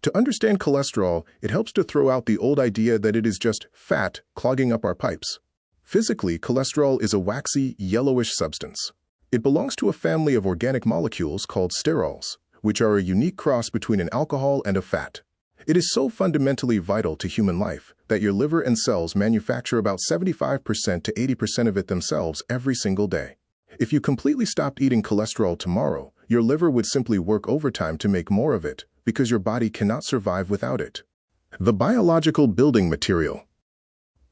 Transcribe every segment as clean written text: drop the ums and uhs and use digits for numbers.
To understand cholesterol, it helps to throw out the old idea that it is just fat clogging up our pipes. Physically, cholesterol is a waxy, yellowish substance. It belongs to a family of organic molecules called sterols, which are a unique cross between an alcohol and a fat. It is so fundamentally vital to human life that your liver and cells manufacture about 75% to 80% of it themselves every single day. If you completely stopped eating cholesterol tomorrow, your liver would simply work overtime to make more of it because your body cannot survive without it. The biological building material.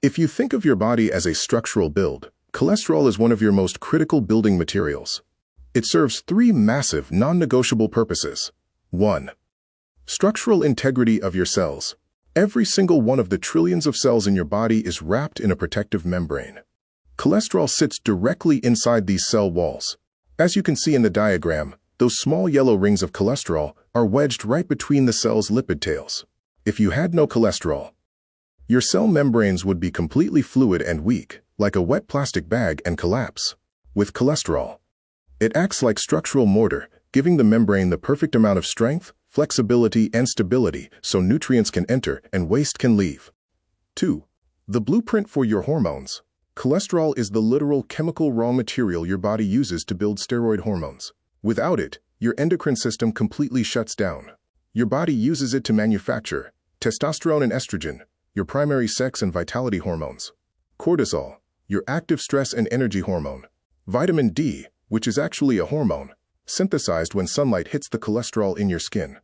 If you think of your body as a structural build, cholesterol is one of your most critical building materials. It serves three massive, non-negotiable purposes. 1. Structural integrity of your cells. Every single one of the trillions of cells in your body is wrapped in a protective membrane. Cholesterol sits directly inside these cell walls. As you can see in the diagram, those small yellow rings of cholesterol are wedged right between the cell's lipid tails. If you had no cholesterol, your cell membranes would be completely fluid and weak, like a wet plastic bag, and collapse. With cholesterol, it acts like structural mortar, giving the membrane the perfect amount of strength, flexibility, and stability so nutrients can enter and waste can leave. 2. The blueprint for your hormones. Cholesterol is the literal chemical raw material your body uses to build steroid hormones. Without it, your endocrine system completely shuts down. Your body uses it to manufacture testosterone and estrogen, your primary sex and vitality hormones; cortisol, your active stress and energy hormone; vitamin D, which is actually a hormone, synthesized when sunlight hits the cholesterol in your skin.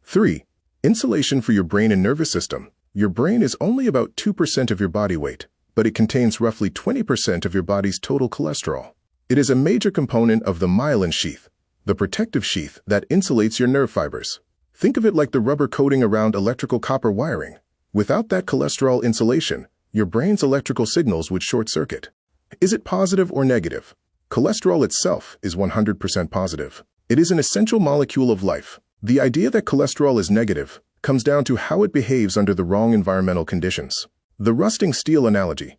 3. Insulation for your brain and nervous system. Your brain is only about 2% of your body weight, but it contains roughly 20% of your body's total cholesterol. It is a major component of the myelin sheath, the protective sheath that insulates your nerve fibers. Think of it like the rubber coating around electrical copper wiring. Without that cholesterol insulation, your brain's electrical signals would short-circuit. Is it positive or negative? Cholesterol itself is 100% positive. It is an essential molecule of life. The idea that cholesterol is negative comes down to how it behaves under the wrong environmental conditions. The rusting steel analogy.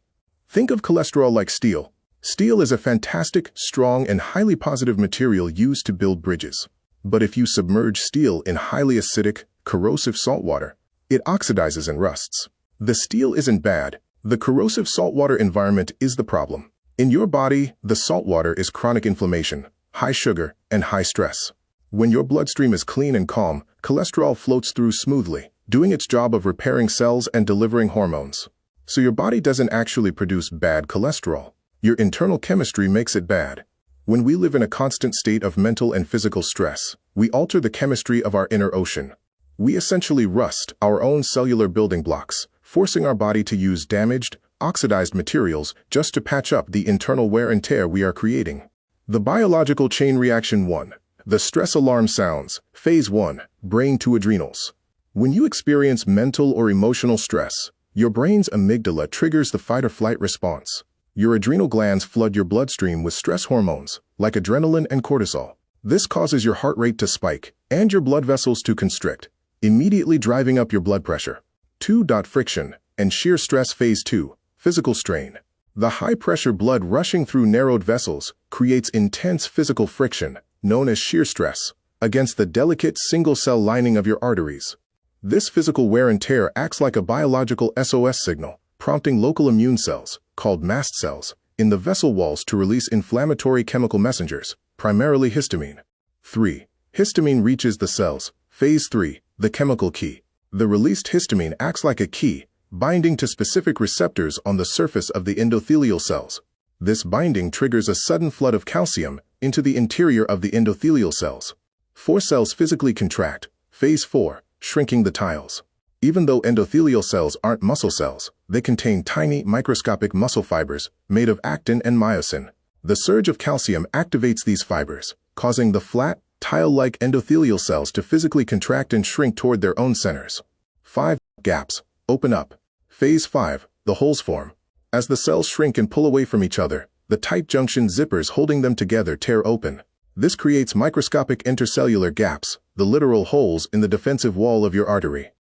Think of cholesterol like steel. Steel is a fantastic, strong, and highly positive material used to build bridges. But if you submerge steel in highly acidic, corrosive salt water, it oxidizes and rusts. The steel isn't bad. The corrosive saltwater environment is the problem. In your body, the saltwater is chronic inflammation, high sugar, and high stress. When your bloodstream is clean and calm, cholesterol floats through smoothly, doing its job of repairing cells and delivering hormones. So your body doesn't actually produce bad cholesterol. Your internal chemistry makes it bad. When we live in a constant state of mental and physical stress, we alter the chemistry of our inner ocean. We essentially rust our own cellular building blocks, forcing our body to use damaged, oxidized materials just to patch up the internal wear and tear we are creating. The biological chain reaction 1. The stress alarm sounds. Phase 1. Brain to adrenals. When you experience mental or emotional stress, your brain's amygdala triggers the fight-or-flight response. Your adrenal glands flood your bloodstream with stress hormones, like adrenaline and cortisol. This causes your heart rate to spike and your blood vessels to constrict, immediately driving up your blood pressure. 2. Friction and shear stress. Phase 2. Physical strain. The high-pressure blood rushing through narrowed vessels creates intense physical friction, known as shear stress, against the delicate single-cell lining of your arteries. This physical wear and tear acts like a biological SOS signal, prompting local immune cells, called mast cells, in the vessel walls to release inflammatory chemical messengers, primarily histamine. 3. Histamine reaches the cells. Phase 3. The chemical key. The released histamine acts like a key, binding to specific receptors on the surface of the endothelial cells. This binding triggers a sudden flood of calcium into the interior of the endothelial cells. 4. Cells physically contract. Phase 4. Shrinking the tiles. Even though endothelial cells aren't muscle cells, they contain tiny microscopic muscle fibers made of actin and myosin. The surge of calcium activates these fibers, causing the flat, tile-like endothelial cells to physically contract and shrink toward their own centers. 5. Gaps. Open up. Phase 5. The holes form. As the cells shrink and pull away from each other, the tight junction zippers holding them together tear open. This creates microscopic intercellular gaps, the literal holes in the defensive wall of your artery.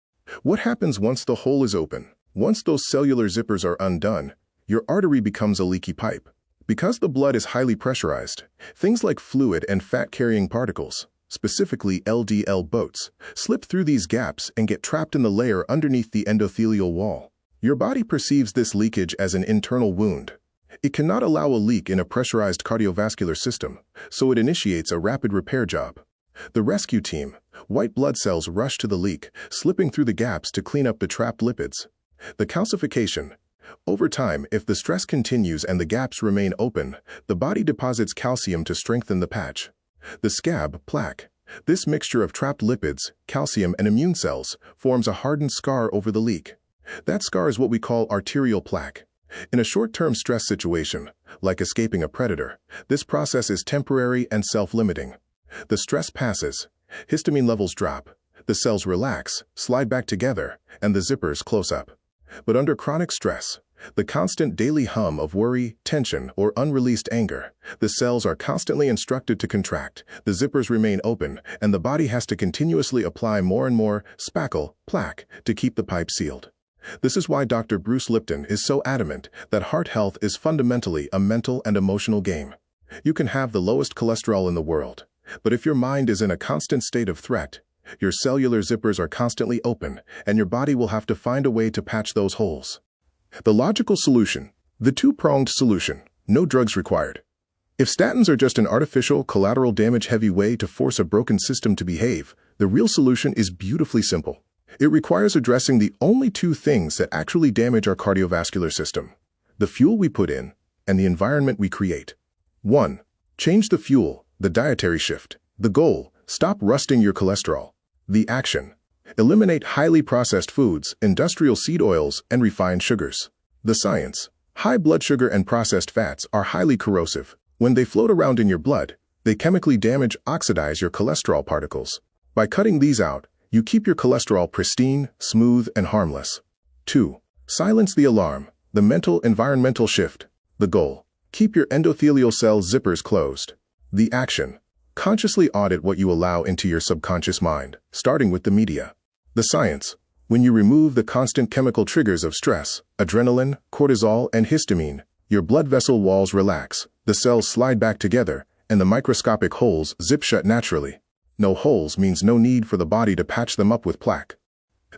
What happens once the hole is open? Once those cellular zippers are undone, your artery becomes a leaky pipe. Because the blood is highly pressurized, things like fluid and fat-carrying particles, specifically LDL boats, slip through these gaps and get trapped in the layer underneath the endothelial wall. Your body perceives this leakage as an internal wound. It cannot allow a leak in a pressurized cardiovascular system, so it initiates a rapid repair job. The rescue team, white blood cells, rush to the leak, slipping through the gaps to clean up the trapped lipids. The calcification. Over time, if the stress continues and the gaps remain open, the body deposits calcium to strengthen the patch. The scab, plaque. This mixture of trapped lipids, calcium, and immune cells forms a hardened scar over the leak. That scar is what we call arterial plaque. In a short-term stress situation, like escaping a predator, this process is temporary and self-limiting. The stress passes, histamine levels drop, the cells relax, slide back together, and the zippers close up. But under chronic stress, the constant daily hum of worry, tension, or unreleased anger, the cells are constantly instructed to contract, the zippers remain open, and the body has to continuously apply more and more spackle, plaque, to keep the pipe sealed. This is why Dr. Bruce Lipton is so adamant that heart health is fundamentally a mental and emotional game. You can have the lowest cholesterol in the world, but if your mind is in a constant state of threat, your cellular zippers are constantly open, and your body will have to find a way to patch those holes. The logical solution. The two-pronged solution. No drugs required. If statins are just an artificial, collateral damage-heavy way to force a broken system to behave, the real solution is beautifully simple. It requires addressing the only two things that actually damage our cardiovascular system: the fuel we put in and the environment we create. 1. Change the fuel, the dietary shift. The goal: stop rusting your cholesterol. The action: eliminate highly processed foods, industrial seed oils, and refined sugars. The science: high blood sugar and processed fats are highly corrosive. When they float around in your blood, they chemically damage, oxidize your cholesterol particles. By cutting these out, you keep your cholesterol pristine, smooth, and harmless. 2. Silence the alarm, the mental environmental shift. The goal: keep your endothelial cell zippers closed. The action: consciously audit what you allow into your subconscious mind, starting with the media. The science: when you remove the constant chemical triggers of stress, adrenaline, cortisol, and histamine, your blood vessel walls relax, the cells slide back together, and the microscopic holes zip shut naturally. No holes means no need for the body to patch them up with plaque.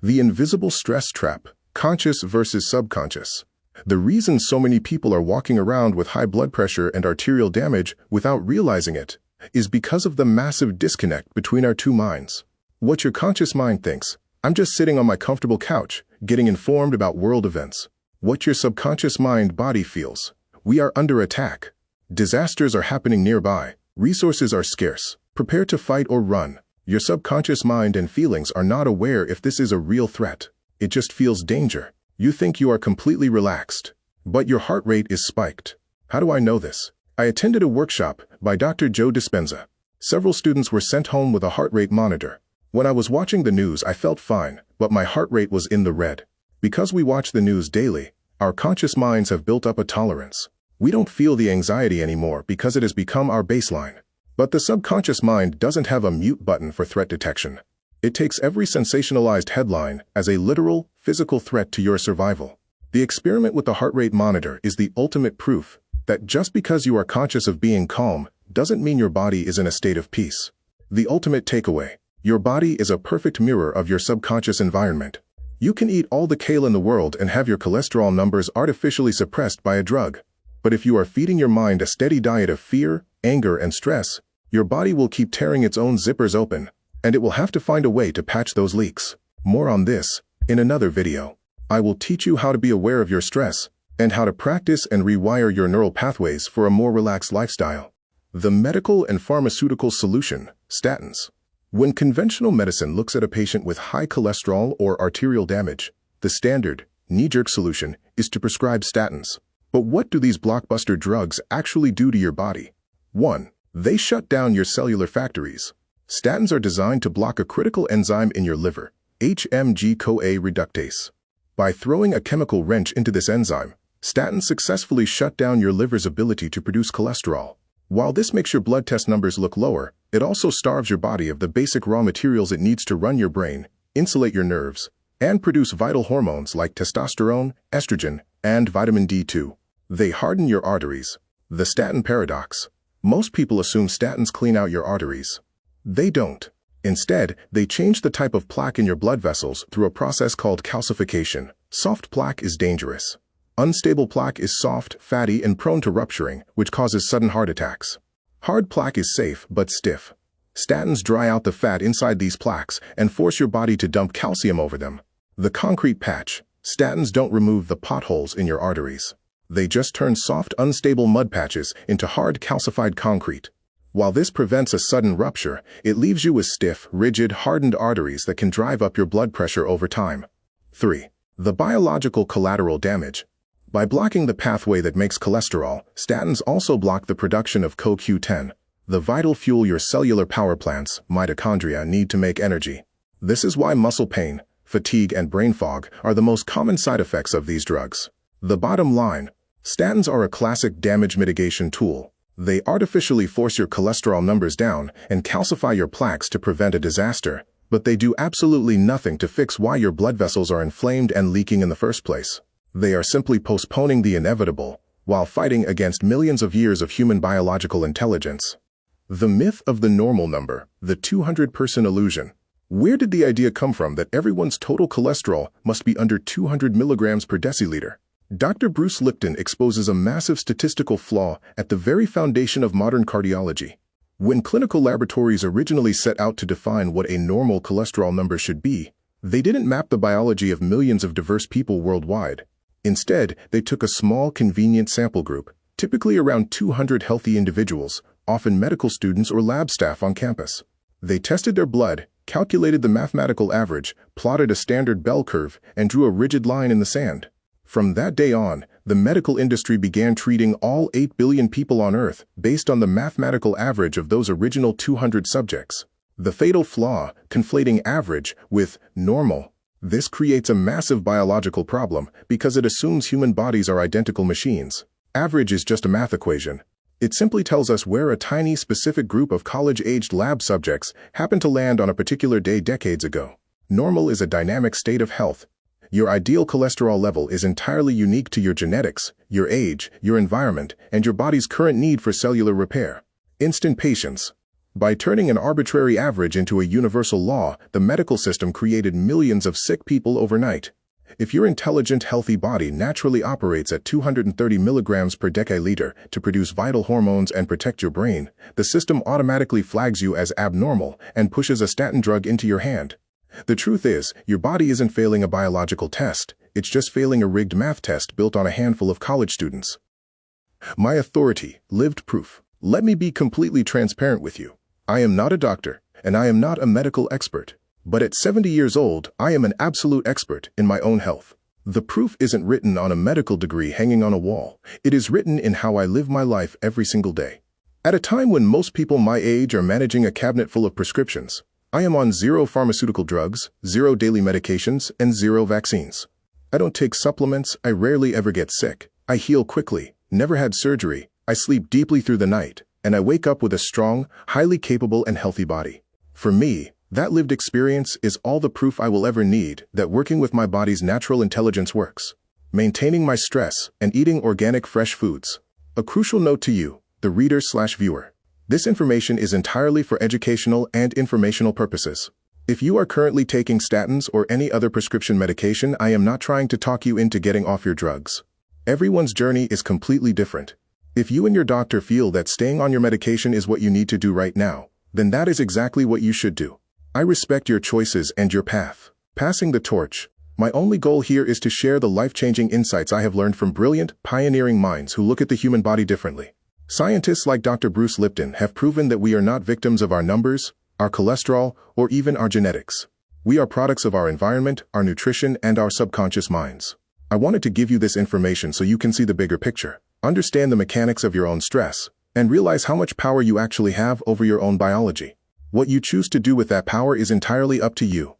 The invisible stress trap: conscious versus subconscious. The reason so many people are walking around with high blood pressure and arterial damage without realizing it is because of the massive disconnect between our two minds. What your conscious mind thinks: I'm just sitting on my comfortable couch, getting informed about world events. What your subconscious mind body feels: we are under attack. Disasters are happening nearby. Resources are scarce. Prepare to fight or run. Your subconscious mind and feelings are not aware if this is a real threat. It just feels danger. You think you are completely relaxed, but your heart rate is spiked. How do I know this? I attended a workshop by Dr. Joe Dispenza. Several students were sent home with a heart rate monitor. When I was watching the news, I felt fine, but my heart rate was in the red. Because we watch the news daily, our conscious minds have built up a tolerance. We don't feel the anxiety anymore because it has become our baseline. But the subconscious mind doesn't have a mute button for threat detection. It takes every sensationalized headline as a literal, physical threat to your survival. The experiment with the heart rate monitor is the ultimate proof that just because you are conscious of being calm doesn't mean your body is in a state of peace. The ultimate takeaway: your body is a perfect mirror of your subconscious environment. You can eat all the kale in the world and have your cholesterol numbers artificially suppressed by a drug. But if you are feeding your mind a steady diet of fear, anger, and stress, your body will keep tearing its own zippers open, and it will have to find a way to patch those leaks. More on this in another video. I will teach you how to be aware of your stress and how to practice and rewire your neural pathways for a more relaxed lifestyle. The medical and pharmaceutical solution: statins. When conventional medicine looks at a patient with high cholesterol or arterial damage, the standard, knee-jerk solution is to prescribe statins. But what do these blockbuster drugs actually do to your body? 1. They shut down your cellular factories. Statins are designed to block a critical enzyme in your liver, HMG-CoA reductase. By throwing a chemical wrench into this enzyme, statins successfully shut down your liver's ability to produce cholesterol. While this makes your blood test numbers look lower, it also starves your body of the basic raw materials it needs to run your brain, insulate your nerves, and produce vital hormones like testosterone, estrogen, and vitamin D2. They harden your arteries. The statin paradox. Most people assume statins clean out your arteries. They don't. Instead, they change the type of plaque in your blood vessels through a process called calcification. Soft plaque is dangerous. Unstable plaque is soft, fatty, and prone to rupturing, which causes sudden heart attacks. Hard plaque is safe but stiff. Statins dry out the fat inside these plaques and force your body to dump calcium over them. The concrete patch. Statins don't remove the potholes in your arteries. They just turn soft, unstable mud patches into hard, calcified concrete. While this prevents a sudden rupture, it leaves you with stiff, rigid, hardened arteries that can drive up your blood pressure over time. 3. The biological collateral damage. By blocking the pathway that makes cholesterol, statins also block the production of CoQ10, the vital fuel your cellular power plants, mitochondria, need to make energy. This is why muscle pain, fatigue, and brain fog are the most common side effects of these drugs. The bottom line: statins are a classic damage mitigation tool. They artificially force your cholesterol numbers down and calcify your plaques to prevent a disaster, but they do absolutely nothing to fix why your blood vessels are inflamed and leaking in the first place. They are simply postponing the inevitable, while fighting against millions of years of human biological intelligence. The myth of the normal number, the 200-person illusion. Where did the idea come from that everyone's total cholesterol must be under 200 milligrams per deciliter? Dr. Bruce Lipton exposes a massive statistical flaw at the very foundation of modern cardiology. When clinical laboratories originally set out to define what a normal cholesterol number should be, they didn't map the biology of millions of diverse people worldwide. Instead, they took a small, convenient sample group, typically around 200 healthy individuals, often medical students or lab staff on campus. They tested their blood, calculated the mathematical average, plotted a standard bell curve, and drew a rigid line in the sand. From that day on, the medical industry began treating all 8 billion people on Earth based on the mathematical average of those original 200 subjects. The fatal flaw: conflating average with normal. This creates a massive biological problem because it assumes human bodies are identical machines. Average is just a math equation. It simply tells us where a tiny specific group of college-aged lab subjects happened to land on a particular day decades ago. Normal is a dynamic state of health. Your ideal cholesterol level is entirely unique to your genetics, your age, your environment, and your body's current need for cellular repair. Instant patience. By turning an arbitrary average into a universal law, the medical system created millions of sick people overnight. If your intelligent, healthy body naturally operates at 230 milligrams per deciliter to produce vital hormones and protect your brain, the system automatically flags you as abnormal and pushes a statin drug into your hand. The truth is, your body isn't failing a biological test, it's just failing a rigged math test built on a handful of college students. My authority, lived proof. Let me be completely transparent with you. I am not a doctor, and I am not a medical expert. But at 70 years old, I am an absolute expert in my own health. The proof isn't written on a medical degree hanging on a wall. It is written in how I live my life every single day. At a time when most people my age are managing a cabinet full of prescriptions, I am on 0 pharmaceutical drugs, 0 daily medications, and 0 vaccines. I don't take supplements, I rarely ever get sick. I heal quickly, never had surgery, I sleep deeply through the night, and I wake up with a strong, highly capable and healthy body. For me, that lived experience is all the proof I will ever need that working with my body's natural intelligence works. Maintaining my stress and eating organic fresh foods. A crucial note to you, the reader/viewer. This information is entirely for educational and informational purposes. If you are currently taking statins or any other prescription medication, I am not trying to talk you into getting off your drugs. Everyone's journey is completely different. If you and your doctor feel that staying on your medication is what you need to do right now, then that is exactly what you should do. I respect your choices and your path. Passing the torch. My only goal here is to share the life-changing insights I have learned from brilliant, pioneering minds who look at the human body differently. Scientists like Dr. Bruce Lipton have proven that we are not victims of our numbers, our cholesterol, or even our genetics. We are products of our environment, our nutrition, and our subconscious minds. I wanted to give you this information so you can see the bigger picture, understand the mechanics of your own stress, and realize how much power you actually have over your own biology. What you choose to do with that power is entirely up to you.